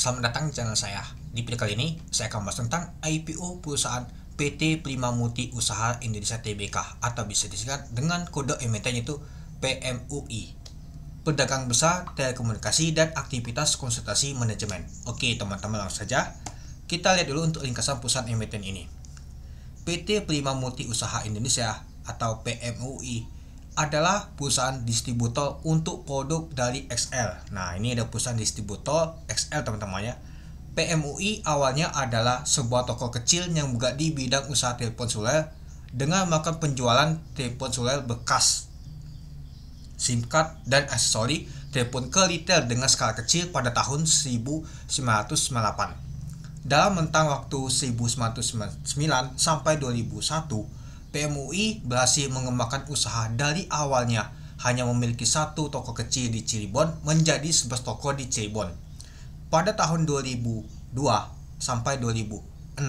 Selamat datang di channel saya. Di video kali ini, saya akan bahas tentang IPO perusahaan PT Prima Multi Usaha Indonesia Tbk atau bisa disingkat dengan kode emiten yaitu PMUI. Pedagang besar telekomunikasi dan aktivitas konsultasi manajemen. Oke teman-teman, langsung saja kita lihat dulu untuk ringkasan perusahaan emiten ini. PT Prima Multi Usaha Indonesia atau PMUI adalah perusahaan distributor untuk produk dari XL. Nah, ini ada perusahaan distributor XL teman-teman ya. PMUI awalnya adalah sebuah toko kecil yang bergerak di bidang usaha telepon seluler dengan melakukan penjualan telepon seluler bekas, SIM card, dan aksesori telepon ke retail dengan skala kecil pada tahun 1998. Dalam rentang waktu 1999 sampai 2001, PMUI berhasil mengembangkan usaha dari awalnya hanya memiliki satu toko kecil di Cirebon menjadi 11 toko di Cirebon. Pada tahun 2002 sampai 2006,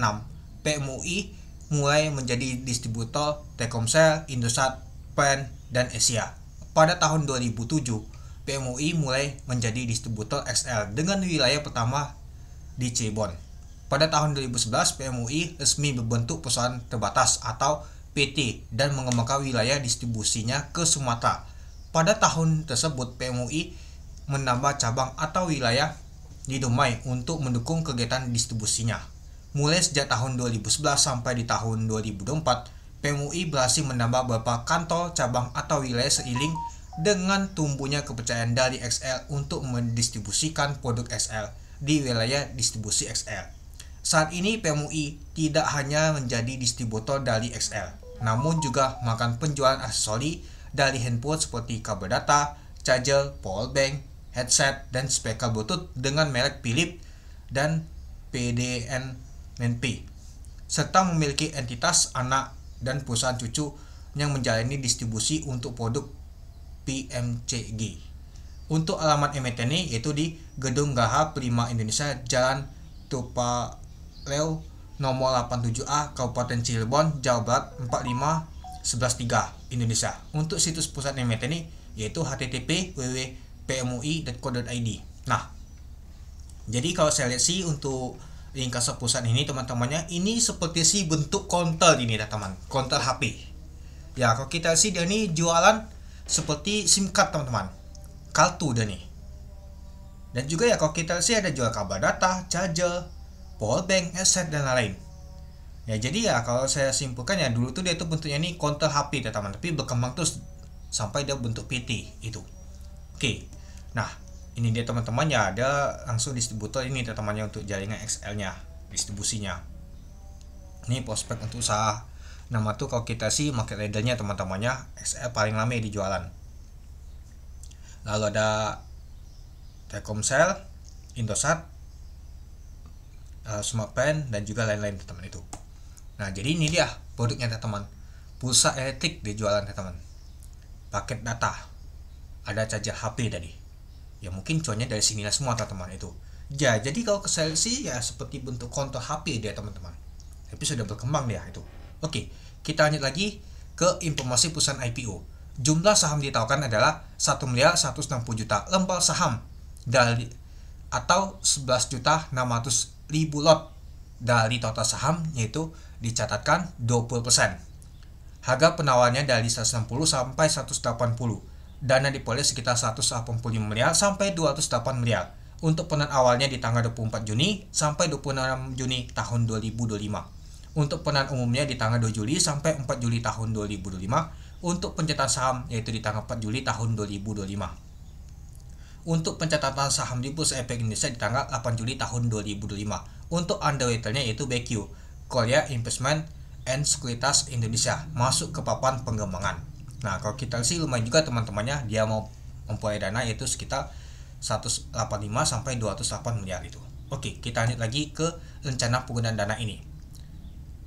PMUI mulai menjadi distributor Telkomsel, Indosat, PEN, dan Asia. Pada tahun 2007, PMUI mulai menjadi distributor XL dengan wilayah pertama di Cirebon. Pada tahun 2011, PMUI resmi berbentuk perusahaan terbatas atau PT dan mengembangkan wilayah distribusinya ke Sumatera. Pada tahun tersebut, PMUI menambah cabang atau wilayah di Dumai untuk mendukung kegiatan distribusinya. Mulai sejak tahun 2011 sampai di tahun 2024, PMUI berhasil menambah beberapa kantor cabang atau wilayah seiring dengan tumbuhnya kepercayaan dari XL untuk mendistribusikan produk XL di wilayah distribusi XL. Saat ini PMUI tidak hanya menjadi distributor dari XL, namun juga melakukan penjualan aksesori dari handphone seperti kabel data, charger, power bank, headset, dan speaker Bluetooth dengan merek Philips dan PDNP, serta memiliki entitas anak dan perusahaan cucu yang menjalani distribusi untuk produk PMCG. Untuk alamat emiten ini yaitu di Gedung Geraha Prima Indonesia, Jalan Tupaleo nomor 87A, Kabupaten Cirebon, Jawa Barat 45113, Indonesia. Untuk situs pusat emiten ini yaitu http://www.pmui.co.id. Nah, jadi kalau saya lihat sih untuk ringkasan perusahaan ini teman-temannya, ini seperti sih bentuk counter ini teman-teman, counter HP. Ya, kalau kita sih dia ini jualan seperti SIM card teman-teman, kartu dia nih. Dan juga ya kalau kita sih ada jual kabel data, charger, power bank, headset, dan lain-lain. Ya jadi ya kalau saya simpulkan ya dulu tuh dia tuh bentuknya ini counter HP teman-teman, tapi berkembang terus sampai dia bentuk PT itu. Oke. Nah, ini dia teman-teman ya, ada langsung distributor ini teman-temannya untuk jaringan XL-nya, distribusinya. Ini prospek untuk usaha. Nama tuh kalau kita sih market leader-nya teman-temannya, XL paling lama di jualan. Lalu ada Telkomsel, Indosat, Smartpen, dan juga lain-lain teman-teman itu. Nah, jadi ini dia produknya teman-teman. Pulsa elektrik dijualan teman-teman. Paket data. Ada charger HP tadi. Ya mungkin cuannya dari sinilah semua teman-teman itu. Ya, jadi kalau ke sales sih ya seperti bentuk counter HP dia teman-teman. Tapi sudah berkembang dia itu. Oke, kita lanjut lagi ke informasi perusahaan IPO. Jumlah saham ditawarkan adalah 1.160.000.000 lembar saham dari atau 11.600.000 lot dari total saham, yaitu dicatatkan 20%. Harga penawarnya dari 160 sampai 180. Dana diperoleh sekitar 185 miliar sampai 208 miliar. Untuk penawaran awalnya di tanggal 24 Juni sampai 26 Juni tahun 2025. Untuk penawaran umumnya di tanggal 2 Juli sampai 4 Juli tahun 2025. Untuk pencatatan saham yaitu di tanggal 4 Juli tahun 2025. Untuk pencatatan saham di Bursa Efek Indonesia di tanggal 8 Juli tahun 2025. Untuk underwriternya yaitu BQ, Korea Investment and Sekuritas Indonesia, masuk ke papan pengembangan. Nah, kalau kita sih lumayan juga teman-temannya, dia mau memperoleh dana yaitu sekitar 185 sampai 208 miliar itu. Oke, kita lanjut lagi ke rencana penggunaan dana ini.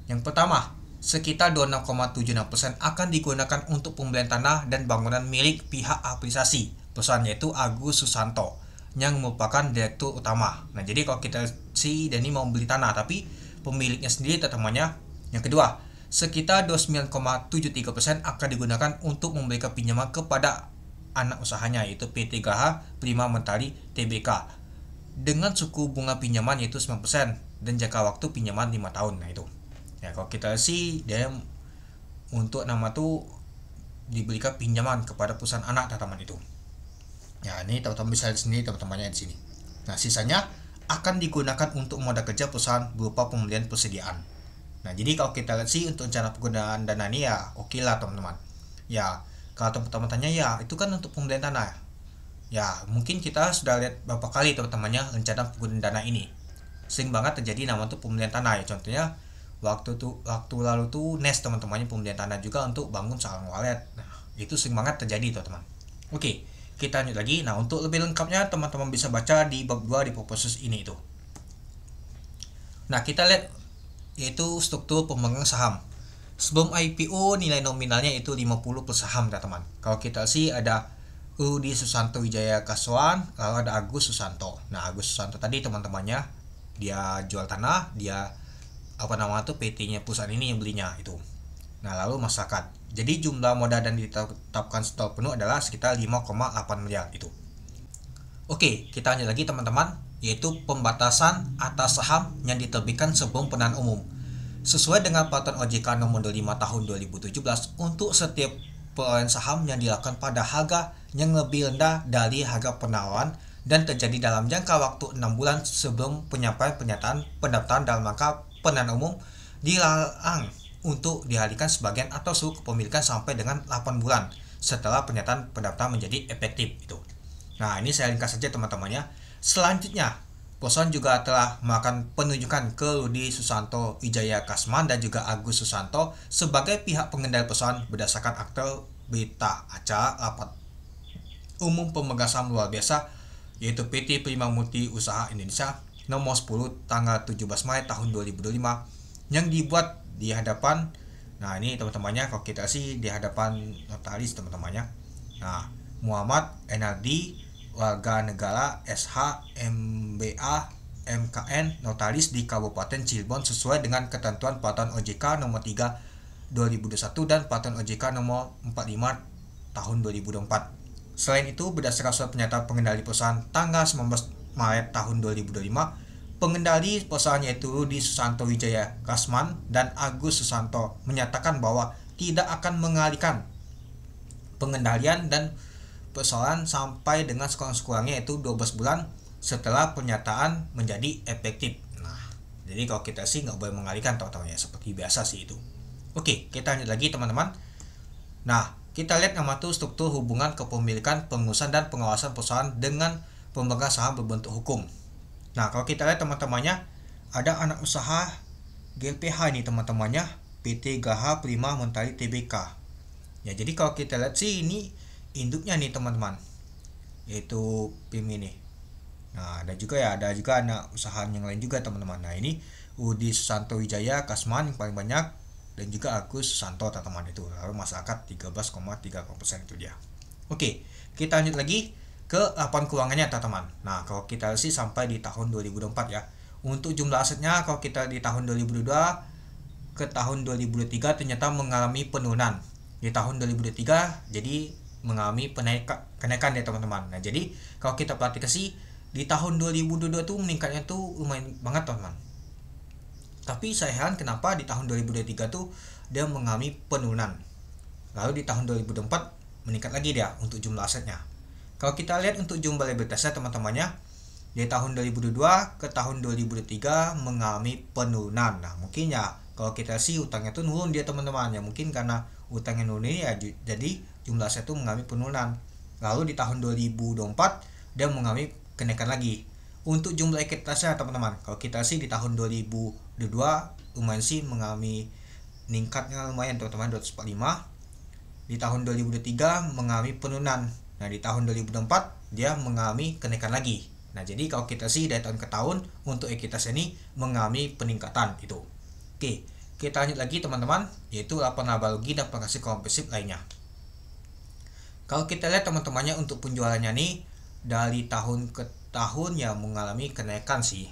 Yang pertama, sekitar 26,76% akan digunakan untuk pembelian tanah dan bangunan milik pihak apresiasi perusahaan yaitu Agus Susanto yang merupakan direktur utama. Nah, jadi kalau kita sih Dani mau beli tanah tapi pemiliknya sendiri teman-temannya. Yang kedua, sekitar 29,73% akan digunakan untuk memberikan pinjaman kepada anak usahanya yaitu PT Geraha Prima Mentari Tbk dengan suku bunga pinjaman yaitu 9% dan jangka waktu pinjaman 5 tahun. Nah itu. Ya kalau kita sih dia untuk nama tuh diberikan pinjaman kepada perusahaan anak teman-teman itu. Ya ini teman-teman bisa lihat sendiri teman-temannya di sini. Nah sisanya akan digunakan untuk modal kerja perusahaan berupa pembelian persediaan. Nah jadi kalau kita lihat sih untuk rencana penggunaan dana ini ya oke lah teman-teman. Ya kalau teman-teman tanya ya itu kan untuk pembelian tanah. Ya mungkin kita sudah lihat beberapa kali teman-temannya rencana penggunaan dana ini. Sering banget terjadi nama untuk pembelian tanah ya. Contohnya waktu lalu tuh NES teman-temannya pembelian tanah juga untuk bangun sarang walet. Nah itu sering banget terjadi teman-teman. Oke, kita lanjut lagi. Nah untuk lebih lengkapnya teman-teman bisa baca di bab 2 di proposal ini itu. Nah kita lihat yaitu struktur pemegang saham. Sebelum IPO nilai nominalnya itu 50 per saham teman-teman. Kalau kita sih ada Rudi Susanto Wijaya Kaswan, lalu ada Agus Susanto. Nah Agus Susanto tadi teman-temannya dia jual tanah, dia PT-nya perusahaan ini yang belinya itu. Nah lalu masyarakat. Jadi jumlah modal dan ditetapkan setor penuh adalah sekitar 5,8 miliar itu. Oke, kita lanjut lagi teman-teman, yaitu pembatasan atas saham yang diterbitkan sebelum penahanan umum. Sesuai dengan peraturan OJK nomor 25 tahun 2017 untuk setiap perolehan saham yang dilakukan pada harga yang lebih rendah dari harga penawaran dan terjadi dalam jangka waktu 6 bulan sebelum penyampaian pernyataan pendaftaran dalam rangka penahanan umum dilarang untuk dialihkan sebagian atau seluruh kepemilikan sampai dengan 8 bulan setelah pernyataan pendaftaran menjadi efektif itu. Nah ini saya ringkas saja teman-temannya. Selanjutnya perusahaan juga telah melakukan penunjukan ke Rudi Susanto Wijaya Kasman dan juga Agus Susanto sebagai pihak pengendali perusahaan berdasarkan akte berita acara rapat umum pemegang saham luar biasa yaitu PT Prima Multi Usaha Indonesia nomor 10 tanggal 17 Maret tahun 2025 yang dibuat di hadapan, nah ini teman-temannya kalau kita sih di hadapan notaris teman-temannya. Nah Muhammad Enardi warga negara SH MBA MKN notaris di Kabupaten Cirebon sesuai dengan ketentuan peraturan OJK nomor 3 2021 dan peraturan OJK nomor 45 tahun 2024. Selain itu, berdasarkan surat pernyataan pengendali perusahaan tanggal 19 Maret tahun 2025, pengendali perusahaan yaitu Rudi Susanto Wijaya Kasman dan Agus Susanto menyatakan bahwa tidak akan mengalihkan pengendalian dan persoalan sampai dengan sekurang-kurangnya yaitu 12 bulan setelah pernyataan menjadi efektif. Nah, jadi kalau kita sih nggak boleh mengalihkan teman-teman ya, seperti biasa sih itu. Oke, kita lanjut lagi teman-teman. Nah, kita lihat nama tuh struktur hubungan kepemilikan, pengurusan dan pengawasan perusahaan dengan pemegang saham berbentuk hukum. Nah, kalau kita lihat teman-temannya ada anak usaha GLPH ini teman-temannya PT Gaha Prima Mentari Tbk. Ya, jadi kalau kita lihat sih ini induknya nih teman-teman, yaitu PIM ini. Nah, ada juga anak usaha yang lain juga teman-teman. Nah, ini Rudi Susanto Wijaya Kasman yang paling banyak dan juga Agus Susanto teman-teman itu. Lalu masyarakat 13,3% itu dia. Oke, kita lanjut lagi ke laporan keuangannya teman-teman. Nah, kalau kita sih sampai di tahun 2024 ya. Untuk jumlah asetnya kalau kita di tahun 2022 ke tahun 2023 ternyata mengalami penurunan. Di tahun 2023 jadi mengalami kenaikan ya teman-teman. Nah, jadi kalau kita perhatikan sih di tahun 2022 tuh meningkatnya tuh lumayan banget teman-teman. Tapi saya heran kenapa di tahun 2023 tuh dia mengalami penurunan. Lalu di tahun 2024 meningkat lagi dia untuk jumlah asetnya. Kalau kita lihat untuk jumlah liabilitasnya teman-temannya di tahun 2022 ke tahun 2023 mengalami penurunan. Nah, mungkin ya kalau kita sih utangnya tuh nurun dia teman-teman ya, mungkin karena utangnya nurun ini ya jadi jumlah aset tuh mengalami penurunan. Lalu di tahun 2024 dia mengalami kenaikan lagi. Untuk jumlah ekuitasnya teman-teman, kalau kita sih di tahun 2022 lumayan sih mengalami meningkatnya lumayan teman-teman 245. Di tahun 2023 mengalami penurunan. Nah, di tahun 2024 dia mengalami kenaikan lagi. Nah, jadi kalau kita sih dari tahun ke tahun untuk ekuitas ini mengalami peningkatan itu. Oke, kita lanjut lagi teman-teman, yaitu laporan laba rugi dan transaksi komprehensif lainnya. Kalau kita lihat teman-temannya untuk penjualannya nih dari tahun ke tahun ya mengalami kenaikan sih.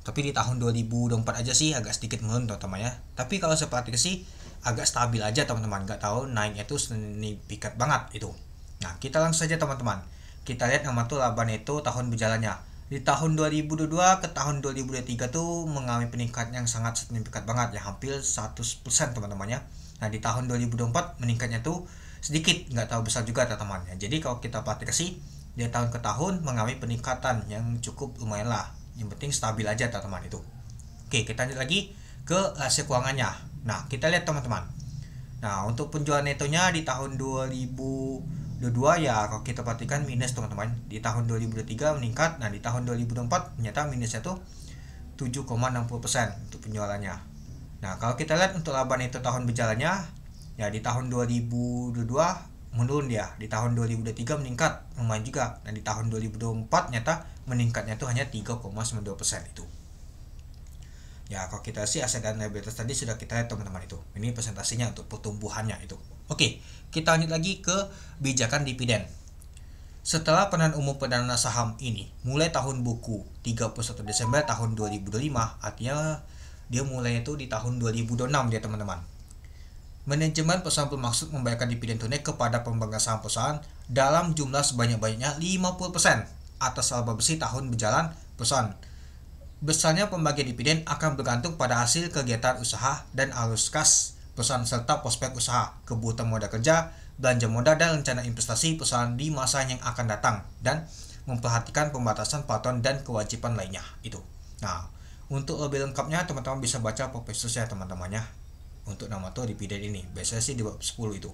Tapi di tahun 2024 aja sih agak sedikit menurun teman-teman ya. Tapi kalau saya perhatikan sih agak stabil aja teman-teman, nggak tahu naiknya itu signifikan banget itu. Nah, kita langsung saja teman-teman. Kita lihat nama tuh laba neto tahun berjalannya. Di tahun 2022 ke tahun 2023 tuh mengalami peningkatan yang sangat signifikan banget ya, hampir 100% teman-temannya. Nah di tahun 2024 meningkatnya tuh sedikit, nggak tahu besar juga teman-teman ya. Jadi kalau kita perhatikan sih dari tahun ke tahun mengalami peningkatan yang cukup lumayan lah. Yang penting stabil aja teman-teman itu. Oke, kita lanjut lagi ke rasio keuangannya. Nah kita lihat teman-teman. Nah untuk penjualan netonya di tahun 2022 ya kalau kita perhatikan minus teman-teman. Di tahun 2023 meningkat. Nah di tahun 2024 ternyata minusnya tuh 7,60% untuk penjualannya. Nah kalau kita lihat untuk laba neto tahun berjalannya ya di tahun 2022 menurun dia. Di tahun 2023 meningkat lumayan juga. Dan di tahun 2024 ternyata meningkatnya tuh hanya 3,92% itu. Ya kalau kita sih aset dan liabilitas tadi sudah kita lihat teman-teman itu. Ini presentasinya untuk pertumbuhannya itu. Oke, kita lanjut lagi ke bijakan dividen. Setelah penahanan umum perdana saham ini mulai tahun buku 31 Desember tahun 2025, artinya dia mulai itu di tahun 2026 dia teman-teman. Manajemen perusahaan bermaksud membayarkan dividen tunai kepada pemegang saham perusahaan dalam jumlah sebanyak-banyaknya 50% atas laba bersih tahun berjalan perusahaan. Besarnya pembagian dividen akan bergantung pada hasil kegiatan usaha dan arus kas perusahaan serta prospek usaha, kebutuhan modal kerja, belanja modal dan rencana investasi perusahaan di masa yang akan datang dan memperhatikan pembatasan patuan dan kewajiban lainnya itu. Nah, untuk lebih lengkapnya teman-teman bisa baca prospektusnya teman-temannya untuk nama tuh dividen ini. Biasanya sih di bab 10 itu.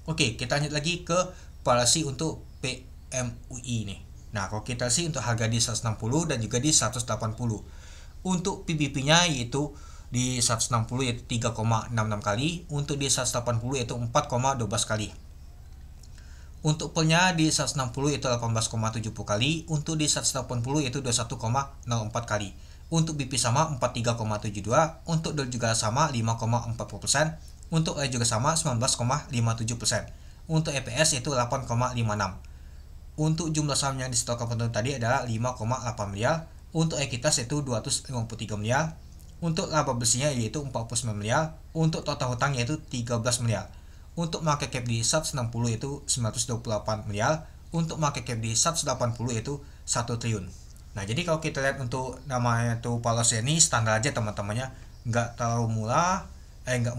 Oke, kita lanjut lagi ke polisi untuk PMUI ini. Nah, kalau kita sih untuk harga di 160 dan juga di 180. Untuk PBP-nya yaitu di 160 yaitu 3,66 kali, untuk di 180 yaitu 4,12 kali. Untuk PEL-nya di 160 yaitu 18,70 kali, untuk di 180 yaitu 21,04 kali. Untuk BP sama 43,72, untuk DOL juga sama 5,40%, untuk E juga sama 19,57%. Untuk EPS yaitu 8,56. Untuk jumlah saham yang disetorkan penuntut tadi adalah 5,8 miliar. Untuk ekuitas yaitu 253 miliar. Untuk laba bersihnya yaitu 49 miliar. Untuk total hutang yaitu 13 miliar. Untuk market cap di 160 yaitu 928 miliar. Untuk market cap di 180 yaitu 1 triliun. Nah jadi kalau kita lihat untuk namanya tuh policy ini standar aja teman-temannya. Nggak terlalu murah, nggak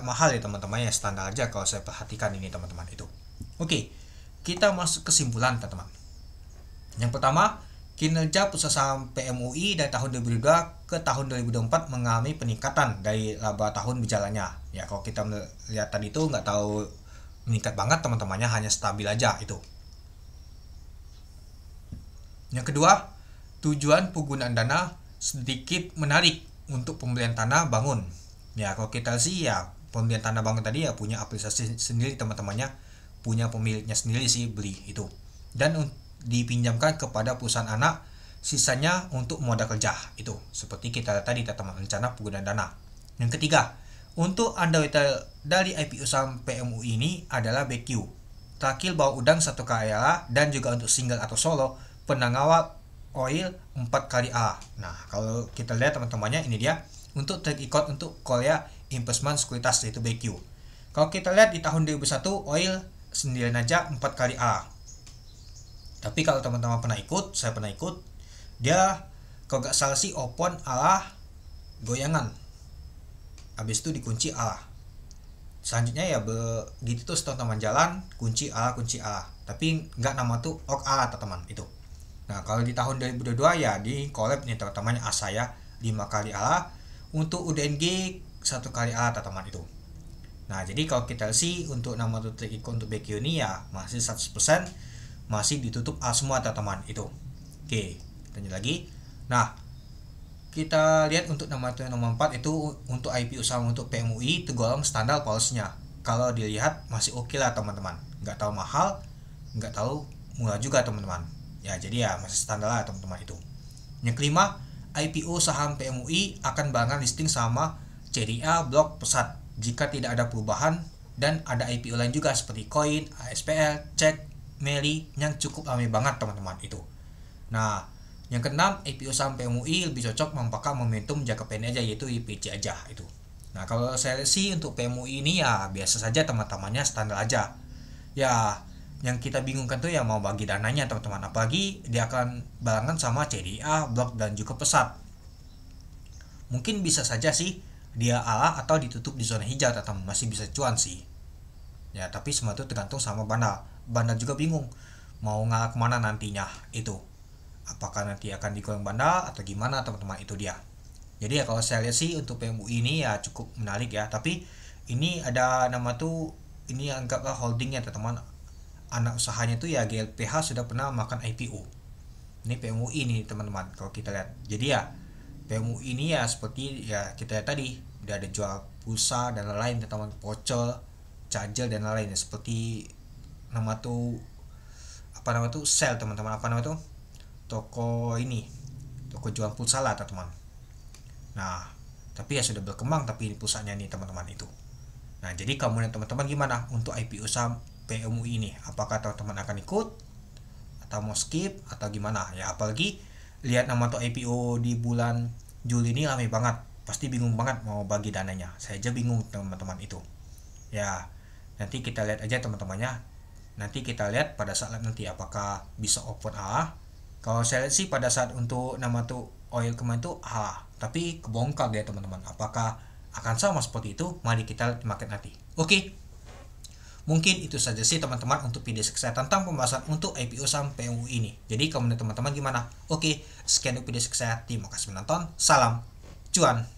mahal ya teman-teman ya, standar aja kalau saya perhatikan ini teman-teman itu. Oke. Kita masuk kesimpulan teman-teman. Yang pertama, kinerja perusahaan saham PMUI dari tahun 2002 ke tahun 2024 mengalami peningkatan dari laba tahun berjalannya. Ya kalau kita melihat tadi itu nggak tahu meningkat banget teman-temannya, hanya stabil aja itu. Yang kedua, tujuan penggunaan dana sedikit menarik untuk pembelian tanah bangun. Ya kalau kita sih ya pembelian tanah bangun tadi ya punya aplikasi sendiri teman-temannya, punya pemiliknya sendiri sih beli itu, dan dipinjamkan kepada perusahaan anak, sisanya untuk modal kerja itu seperti kita tadi teman-teman rencana penggunaan dana. Yang ketiga, untuk underwriter dari IPO saham PMUI ini adalah BQ, terakhir bawa udang 1 kali ALA, dan juga untuk single atau solo penangawal oil 4 kali ALA. Nah kalau kita lihat teman-temannya ini dia untuk track record untuk Korea Investment Sekuritas yaitu BQ. Kalau kita lihat di tahun 2001 oil sendirian aja 4 kali A. Tapi kalau teman-teman pernah ikut, saya pernah ikut, dia kalau gak salah sih open ala goyangan, habis itu dikunci ala. Selanjutnya ya begitu terus teman-teman jalan, kunci ala, tapi nggak nama tuh ok ala teman-teman itu. Nah kalau di tahun 2022 ya di collab nih teman-temannya Asaya 5 kali ala, untuk UDNG 1 kali ala teman-teman itu. Nah jadi kalau kita sih untuk nama tutup ikon untuk BQ ini ya masih 100% masih ditutup A semua teman-teman itu. Oke, kita lanjut lagi. Nah kita lihat untuk nama nomor 4 itu untuk IPO saham untuk PMUI tergolong standar policy-nya. Kalau dilihat masih oke lah teman-teman, nggak tahu mahal, nggak tahu murah juga teman-teman. Ya jadi ya masih standar lah teman-teman itu. Yang kelima, IPO saham PMUI akan barengan listing sama CDA Blok Pesat jika tidak ada perubahan, dan ada IPO lain juga seperti Koin, ASPL, Cek, Meli yang cukup ramai banget teman-teman itu. Nah yang keenam, IPO saham PMUI lebih cocok mempakai momentum jangka pendek aja yaitu IPC aja itu. Nah kalau saya sih untuk PMUI ini ya biasa saja teman-temannya, standar aja. Ya yang kita bingungkan tuh ya mau bagi dananya teman-teman, apalagi dia akan barengan sama CDA, blok dan juga pesat. Mungkin bisa saja sih dia A atau ditutup di zona hijau atau masih bisa cuan sih ya, tapi semua itu tergantung sama Bandar juga bingung mau ngalah kemana nantinya itu, apakah nanti akan digoreng Bandar atau gimana teman-teman, itu dia. Jadi ya kalau saya lihat sih untuk PMUI ini ya cukup menarik ya, tapi ini ada nama tuh, ini anggaplah holdingnya teman-teman, anak usahanya tuh ya GLPH sudah pernah makan IPO. Ini PMUI nih teman-teman kalau kita lihat. Jadi ya PMUI ini ya seperti ya kita lihat tadi, dia ada jual pulsa dan lain-lain teman-teman, pocel, charger dan lain-lain, seperti nama tuh apa nama tuh sel teman-teman, apa nama tuh toko ini, toko jual pulsa lah teman-teman. Nah tapi ya sudah berkembang tapi pulsanya nih teman-teman itu. Nah jadi kamu dan teman-teman gimana untuk IPO saham PMUI ini, apakah teman-teman akan ikut atau mau skip atau gimana ya, apalagi lihat nama tuh IPO di bulan Juli ini ramai banget, pasti bingung banget mau bagi dananya, saya aja bingung teman-teman itu ya. Nanti kita lihat aja teman-temannya, nanti kita lihat pada saat nanti apakah bisa open A. Kalau saya lihat sih pada saat untuk nama tuh oil kemarin tuh A, tapi kebongkar dia teman-teman, apakah akan sama seperti itu, mari kita lihat market nanti. Oke, mungkin itu saja sih teman-teman untuk video saya tentang pembahasan untuk IPO saham PMUI ini. Jadi kamu dan teman-teman gimana? Oke, sekian untuk video saya, terima kasih menonton, salam cuan.